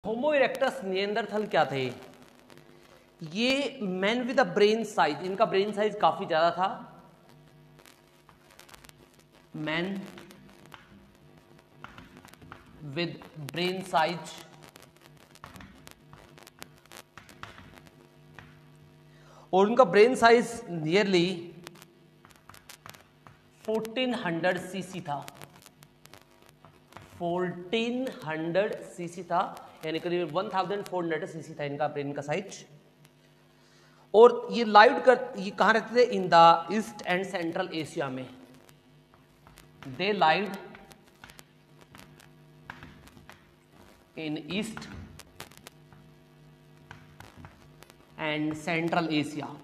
होमो erectus Neanderthal क्या थे? ये man with a brain size, इनका ब्रेन साइज काफी ज्यादा था। मैन विद ब्रेन साइज और उनका ब्रेन साइज नियरली 1400 सीसी था। 1400 सीसी था, यानी करीब 1400 सीसी था इनका ब्रेन का साइज। और ये ये कहाँ रहते थे? In the east and central Asia में। They lived in east and central Asia.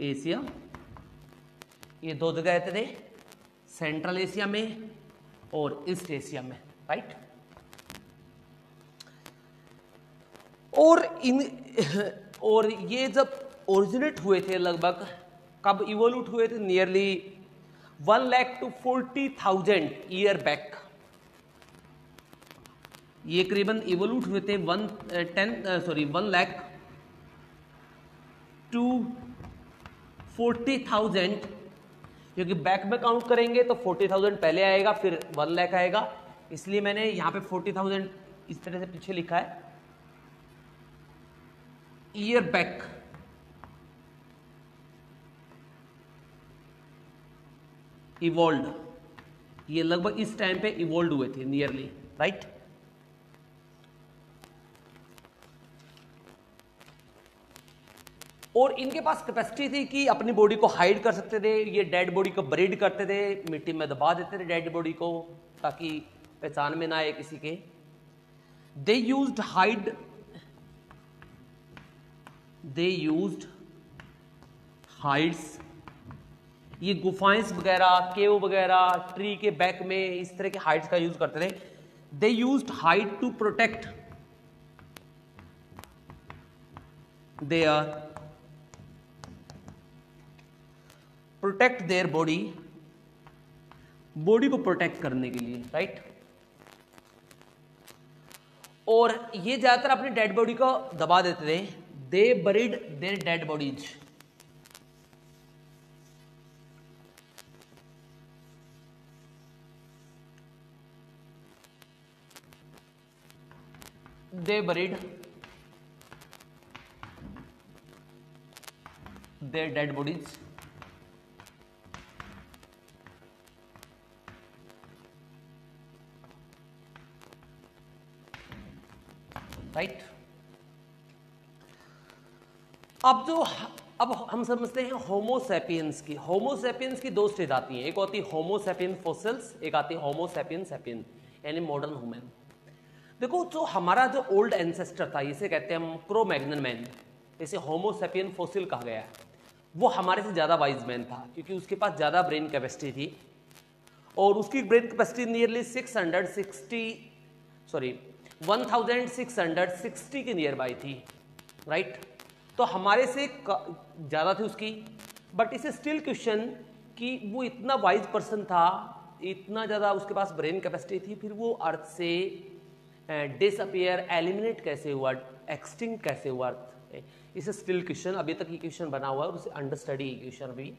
Asia, ये दो जगह रहते थे, सेंट्रल एशिया में और ईस्ट एशिया में, राइट। और ये जब ओरिजिनेट हुए थे, लगभग कब इवोल्यूट हुए थे? Nearly 1 lakh to 40,000 year back. ये करीबन इवोल्यूट हुए थे 1 लाख to 40,000, क्योंकि बैक में काउंट करेंगे तो 40,000 पहले आएगा, फिर 1 लाख आएगा, इसलिए मैंने यहां पे 40,000 इस तरह से पीछे लिखा है। ईयर बैक इवॉल्व, ये लगभग इस टाइम पे इवॉल्व हुए थे नियरली, राइट। और इनके पास कैपेसिटी थी कि अपनी बॉडी को हाइड कर सकते थे। ये डेड बॉडी को बरीड करते थे, मिट्टी में दबा देते थे डेड बॉडी को, ताकि पहचान में ना आए किसी के। दे यूज्ड हाइड्स, ये गुफाएं वगैरह, केव वगैरह, ट्री के बैक में इस तरह के हाइड्स का यूज करते थे। They used hide to protect their body को प्रोटेक्ट करने के लिए, राइट। और ये ज्यादातर अपनी डेड बॉडी को दबा देते थे। They buried their dead bodies, they buried their dead bodies right. अब हम समझते हैं होमो सैपियंस की। होमो सैपियंस की दो स्टेज आती हैं, एक होती है होमो सैपियन फॉसिल्स, एक आती है होमो सैपियन सैपियन, यानी मॉडर्न ह्यूमन। देखो, जो हमारा जो ओल्ड एंसेस्टर था, इसे कहते हैं हम क्रो-मैग्नन मैन, इसे होमो सैपियन फॉसिल कहा गया है। वो हमारे से ज़्यादा वाइज मैन था, क्योंकि उसके पास ज़्यादा ब्रेन कैपेसिटी थी, और उसकी ब्रेन कैपेसिटी नियरली 1660 के नियर बाई थी, राइट। तो हमारे से ज़्यादा थी उसकी, बट इसे स्टिल क्वेश्चन कि वो इतना वाइज पर्सन था, इतना ज़्यादा उसके पास ब्रेन कैपेसिटी थी, फिर वो अर्थ से डिसअपियर, एलिमिनेट कैसे हुआ, एक्सटिंक्ट कैसे हुआ, इसे स्टिल क्वेश्चन, अभी तक ये क्वेश्चन बना हुआ है और उसे अंडर स्टडी क्वेश्चन अभी।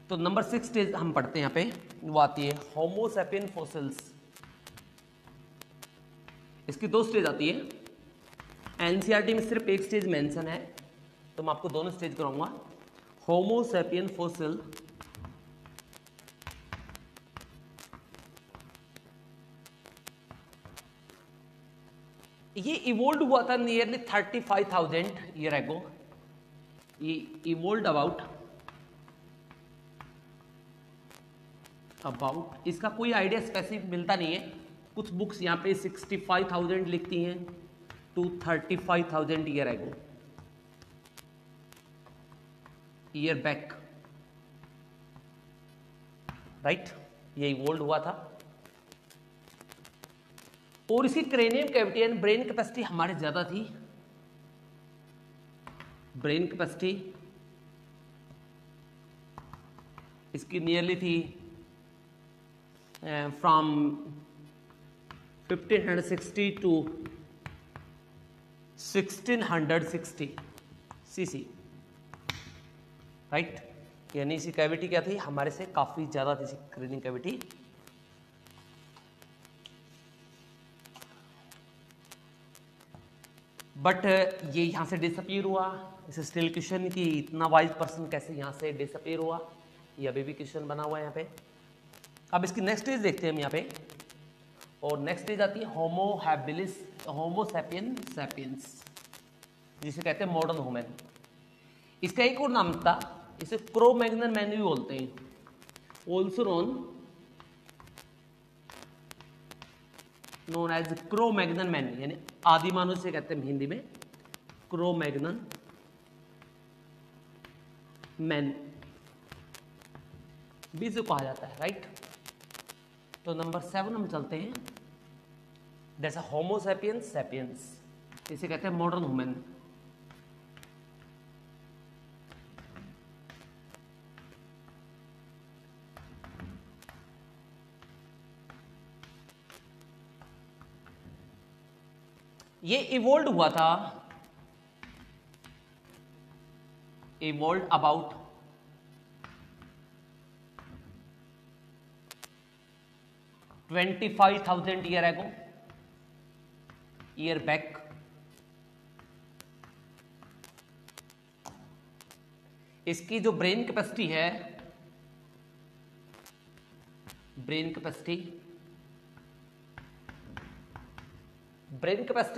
तो नंबर 6 स्टेज हम पढ़ते हैं यहाँ पे, वो आती है होमो सैपियन फॉसिल्स। इसकी दो स्टेज आती है, एनसीईआरटी में सिर्फ एक स्टेज मेंशन है, तो मैं आपको दोनों स्टेज कराऊंगा। होमो सैपियन फॉसिल ये इवोल्व हुआ था नियरली 35,000 ईयर एगो। ये इवोल्व अबाउट इसका कोई आइडिया स्पेसिफिक मिलता नहीं है। कुछ बुक्स यहाँ पे 65,000 लिखती हैं to 35,000 year ago, year back, right. ये इवोल्व हुआ था, और इसकी cranium cavity and brain capacity हमारे ज्यादा थी। ब्रेन कैपेसिटी इसकी नियरली थी फ्रॉम 1560 to 1660 सीसी, राइट। यानी इसकी कैविटी क्या थी, हमारे से काफी ज्यादा थी स्क्रीनिंग कैविटी। बट ये यहां से डिसअपीयर हुआ। इस स्टिल क्वेश्चन की इतना वाइज पर्सन कैसे यहां से डिसअपीयर हुआ, ये अभी भी क्वेश्चन बना हुआ है यहाँ पे। अब इसकी नेक्स्ट स्टेज देखते हैं हम यहाँ पे, और नेक्स्ट स्टेज आती है होमो हैबिलिस, होमो सैपियन सैपियंस, जिसे कहते हैं मॉडर्न ह्यूमन। इसका एक और नाम था, इसे क्रो मैग्नन मैन भी बोलते हैं, also known as Cro Magnon man, यानी आदि मानव से कहते हैं हिंदी में क्रो मैग्नन मैन भी जो कहा जाता है, राइट। तो नंबर 7 हम चलते हैं, जैसा होमो सैपियंस सैपियंस, इसे कहते हैं मॉडर्न ह्यूमन। ये इवोल्व हुआ था, evolve about 25,000 year ago, year back. इसकी जो ब्रेन कैपेसिटी है, ब्रेन कैपेसिटी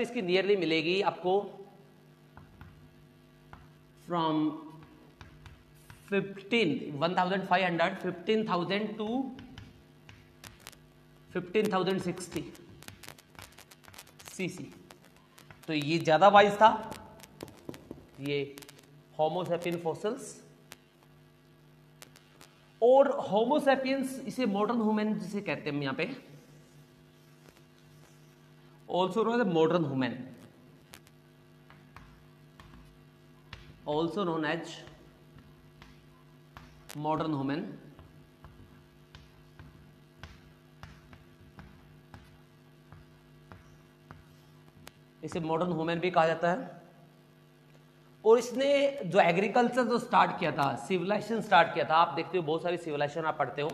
इसकी नियरली मिलेगी आपको फ्रॉम 15,000 टू 15,060 सीसी। तो ये ज्यादा वाइज था, ये होमो सैपियन फॉसिल्स। और होमो सैपियंस इसे मॉडर्न ह्यूमन जिसे कहते हैं हम यहां पे, also known as modern human, also known as modern human। इसे मॉडर्न ह्यूमन भी कहा जाता है। और इसने जो एग्रीकल्चर जो स्टार्ट किया था, सिविलाइजेशन स्टार्ट किया था, आप देखते हो बहुत सारी सिविलाइजेशन आप पढ़ते हो,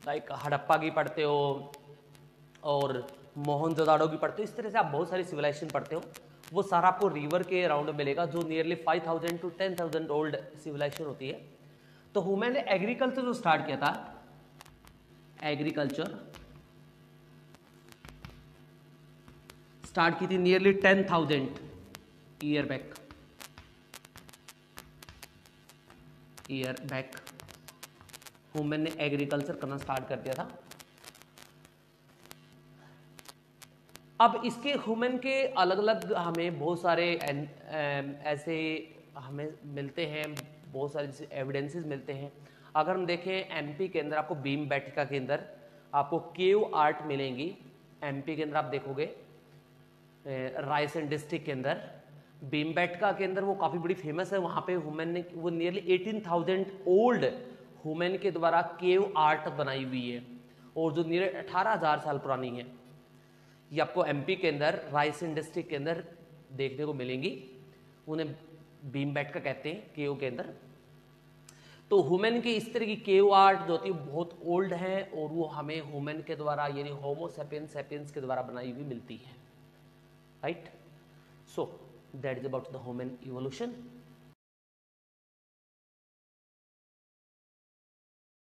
लाइक हड़प्पा की पढ़ते हो और मोहनजोदाड़ो की पढ़ते हो, इस तरह से आप बहुत सारी सिविलाइजेशन पढ़ते हो। वो सारा आपको रिवर के अराउंड मिलेगा, जो नियरली 5,000 टू 10,000 ओल्ड सिविलाइजेशन होती है। तो ह्यूमन ने एग्रीकल्चर जो स्टार्ट किया था, एग्रीकल्चर स्टार्ट की थी नियरली 10,000 ईयर बैक, ह्यूमन ने एग्रीकल्चर करना स्टार्ट कर दिया था। अब इसके ह्यूमन के अलग अलग हमें बहुत सारे ऐसे हमें मिलते हैं, बहुत सारे एविडेंसेस मिलते हैं। अगर हम देखें एमपी के अंदर आपको भीम बैठका के अंदर आपको केव आर्ट मिलेंगी। एमपी के अंदर आप देखोगे रायसेन डिस्ट्रिक्ट के अंदर भीम बैठका के अंदर वो काफ़ी बड़ी फेमस है। वहाँ पे ह्यूमन ने वो नियरली 18,000 ओल्ड ह्यूमन के द्वारा केव आर्ट बनाई हुई है, और जो नियरली 18,000 साल पुरानी है। ये आपको एमपी के अंदर रायसेन डिस्ट्रिक्ट के अंदर देखने को मिलेंगी। उन्हें भीम बैठका कहते हैं केव के अंदर। तो ह्यूमन की इस तरह की केव आर्ट जो होती है बहुत ओल्ड है, और वो हमें ह्यूमन के द्वारा यानी होमो सैपियंस सैपियंस के द्वारा बनाई हुई मिलती है, right. So that is about the human evolution.